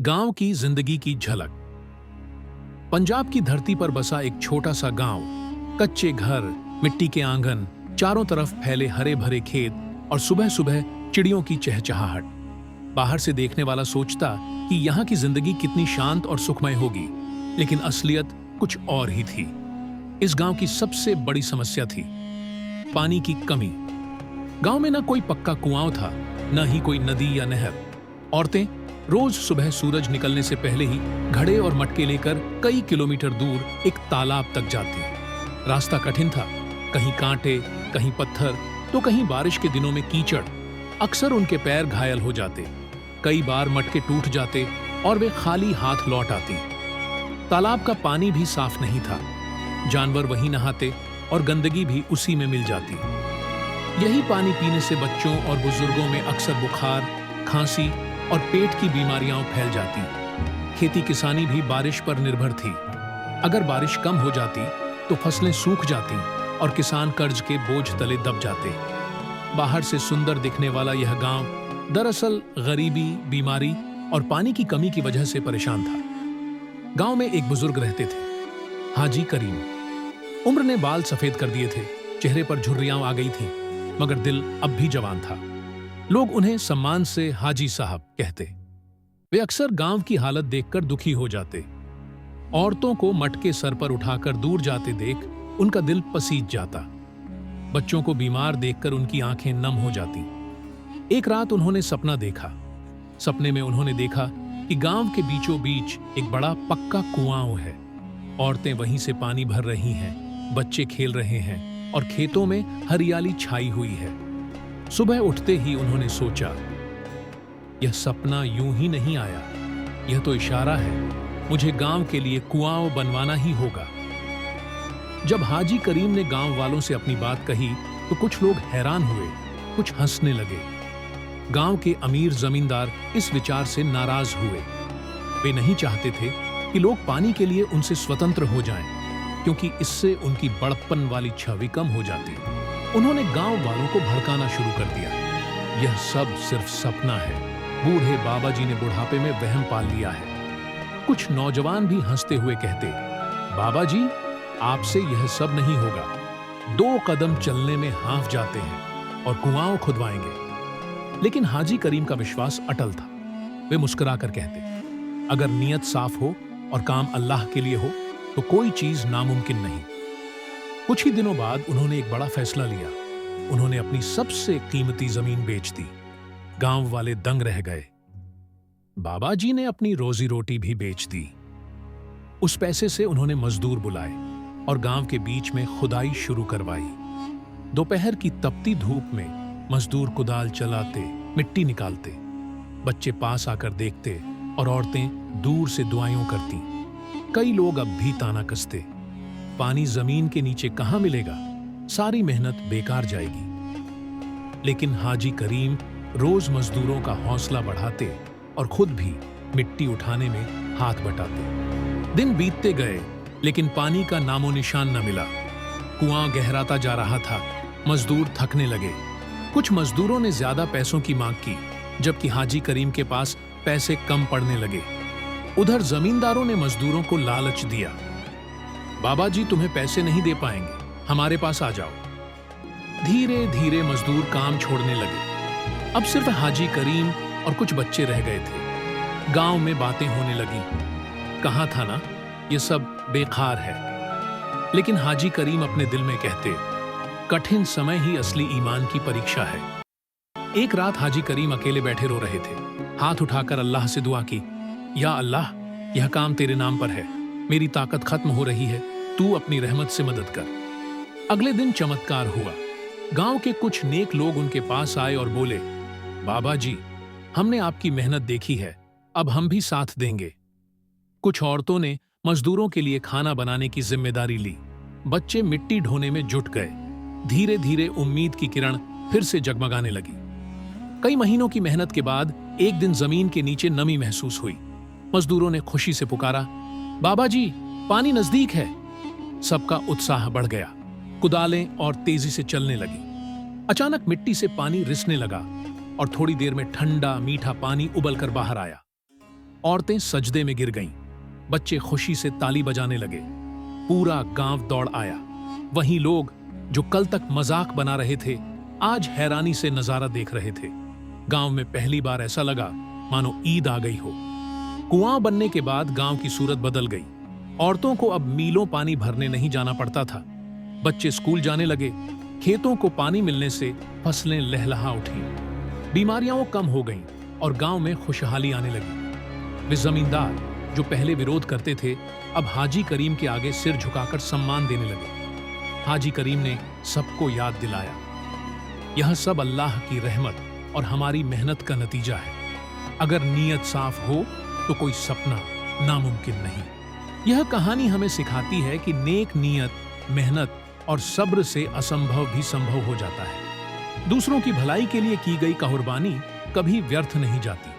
गांव की जिंदगी की झलक। पंजाब की धरती पर बसा एक छोटा सा गांव, कच्चे घर, मिट्टी के आंगन, चारों तरफ फैले हरे भरे खेत और सुबह सुबह चिड़ियों की चहचहाहट। बाहर से देखने वाला सोचता कि यहाँ की जिंदगी कितनी शांत और सुखमय होगी, लेकिन असलियत कुछ और ही थी। इस गांव की सबसे बड़ी समस्या थी पानी की कमी। गांव में न कोई पक्का कुआं था, न ही कोई नदी या नहर। औरतें रोज सुबह सूरज निकलने से पहले ही घड़े और मटके लेकर कई किलोमीटर दूर एक तालाब तक जाती। रास्ता कठिन था, कहीं कांटे, कहीं पत्थर, तो कहीं बारिश के दिनों में कीचड़। अक्सर उनके पैर घायल हो जाते, कई बार मटके टूट जाते और वे खाली हाथ लौट आती। तालाब का पानी भी साफ नहीं था, जानवर वहीं नहाते और गंदगी भी उसी में मिल जाती। यही पानी पीने से बच्चों और बुजुर्गों में अक्सर बुखार, खांसी और पेट की बीमारियां फैल जाती। खेती किसानी भी बारिश पर निर्भर थी। अगर बारिश कम हो जाती तो फसलें सूख जाती और किसान कर्ज के बोझ तले दब जाते। बाहर से सुंदर दिखने वाला यह गांव दरअसल गरीबी, बीमारी और पानी की कमी की वजह से परेशान था। गांव में एक बुजुर्ग रहते थे, हाजी करीम। उम्र ने बाल सफेद कर दिए थे, चेहरे पर झुर्रियां आ गई थी, मगर दिल अब भी जवान था। लोग उन्हें सम्मान से हाजी साहब कहते। वे अक्सर गांव की हालत देखकर दुखी हो जाते। औरतों को मटके सर पर उठाकर दूर जाते देख उनका दिल पसीज जाता। बच्चों को बीमार देखकर उनकी आंखें नम हो जाती। एक रात उन्होंने सपना देखा। सपने में उन्होंने देखा कि गांव के बीचों बीच एक बड़ा पक्का कुआं है। औरतें वहीं से पानी भर रही हैं, बच्चे खेल रहे हैं और खेतों में हरियाली छाई हुई है। सुबह उठते ही उन्होंने सोचा, यह सपना यूं ही नहीं आया, यह तो इशारा है, मुझे गांव के लिए कुआं बनवाना ही होगा। जब हाजी करीम ने गांव वालों से अपनी बात कही तो कुछ लोग हैरान हुए, कुछ हंसने लगे। गांव के अमीर जमींदार इस विचार से नाराज हुए। वे नहीं चाहते थे कि लोग पानी के लिए उनसे स्वतंत्र हो जाएं, क्योंकि इससे उनकी बड़प्पन वाली छवि कम हो जाती। उन्होंने गांव वालों को भड़काना शुरू कर दिया। यह सब सिर्फ सपना है, बूढ़े बाबा जी ने बुढ़ापे में वहम पाल लिया है। कुछ नौजवान भी हंसते हुए कहते, बाबा जी, आपसे यह सब नहीं होगा। 2 कदम चलने में हांफ जाते हैं और कुआं खुदवाएंगे। लेकिन हाजी करीम का विश्वास अटल था। वे मुस्कुराकर कहते, अगर नीयत साफ हो और काम अल्लाह के लिए हो तो कोई चीज नामुमकिन नहीं। कुछ ही दिनों बाद उन्होंने एक बड़ा फैसला लिया। उन्होंने अपनी सबसे कीमती जमीन बेच दी। गांव वाले दंग रह गए। बाबा जी ने अपनी रोजी रोटी भी बेच दी। उस पैसे से उन्होंने मजदूर बुलाए और गांव के बीच में खुदाई शुरू करवाई। दोपहर की तपती धूप में मजदूर कुदाल चलाते, मिट्टी निकालते। बच्चे पास आकर देखते और औरतें दूर से दुआएं करती। कई लोग अब भी ताना कसते, पानी जमीन के नीचे कहां मिलेगा, सारी मेहनत बेकार जाएगी। लेकिन हाजी करीम रोज मजदूरों का हौसला बढ़ाते और खुद भी मिट्टी उठाने में हाथ बटाते। दिन बीतते गए, लेकिन पानी का नामो निशान न मिला। कुआं गहराता जा रहा था, मजदूर थकने लगे। कुछ मजदूरों ने ज्यादा पैसों की मांग की, जबकि हाजी करीम के पास पैसे कम पड़ने लगे। उधर जमींदारों ने मजदूरों को लालच दिया, बाबा जी तुम्हें पैसे नहीं दे पाएंगे, हमारे पास आ जाओ। धीरे धीरे मजदूर काम छोड़ने लगे। अब सिर्फ हाजी करीम और कुछ बच्चे रह गए थे। गांव में बातें होने लगी, कहा था ना, ये सब बेकार है। लेकिन हाजी करीम अपने दिल में कहते, कठिन समय ही असली ईमान की परीक्षा है। एक रात हाजी करीम अकेले बैठे रो रहे थे। हाथ उठाकर अल्लाह से दुआ की, या अल्लाह, यह काम तेरे नाम पर है, मेरी ताकत खत्म हो रही है, तू अपनी रहमत से मदद कर। अगले दिन चमत्कार हुआ। गांव के कुछ नेक लोग उनके पास आए और बोले, बाबा जी, हमने आपकी मेहनत देखी है, अब हम भी साथ देंगे। कुछ औरतों ने मजदूरों के लिए खाना बनाने की जिम्मेदारी ली। बच्चे मिट्टी ढोने में जुट गए। धीरे धीरे उम्मीद की किरण फिर से जगमगाने लगी। कई महीनों की मेहनत के बाद एक दिन जमीन के नीचे नमी महसूस हुई। मजदूरों ने खुशी से पुकारा, बाबा जी, पानी नजदीक है। सबका उत्साह बढ़ गया। कुदालें और तेजी से चलने लगी। अचानक मिट्टी से पानी रिसने लगा और थोड़ी देर में ठंडा मीठा पानी उबलकर बाहर आया। औरतें सजदे में गिर गईं, बच्चे खुशी से ताली बजाने लगे, पूरा गांव दौड़ आया। वहीं लोग जो कल तक मजाक बना रहे थे, आज हैरानी से नजारा देख रहे थे। गांव में पहली बार ऐसा लगा मानो ईद आ गई हो। कुआं बनने के बाद गांव की सूरत बदल गई। औरतों को अब मीलों पानी भरने नहीं जाना पड़ता था। बच्चे स्कूल जाने लगे, खेतों को पानी मिलने से फसलें लहलहा उठी, बीमारियां कम हो गईं और गांव में खुशहाली आने लगी। वे जमींदार जो पहले विरोध करते थे, अब हाजी करीम के आगे सिर झुकाकर सम्मान देने लगे। हाजी करीम ने सबको याद दिलाया, यह सब अल्लाह की रहमत और हमारी मेहनत का नतीजा है। अगर नीयत साफ हो तो कोई सपना नामुमकिन नहीं। यह कहानी हमें सिखाती है कि नेक नीयत, मेहनत और सब्र से असंभव भी संभव हो जाता है। दूसरों की भलाई के लिए की गई कुर्बानी कभी व्यर्थ नहीं जाती।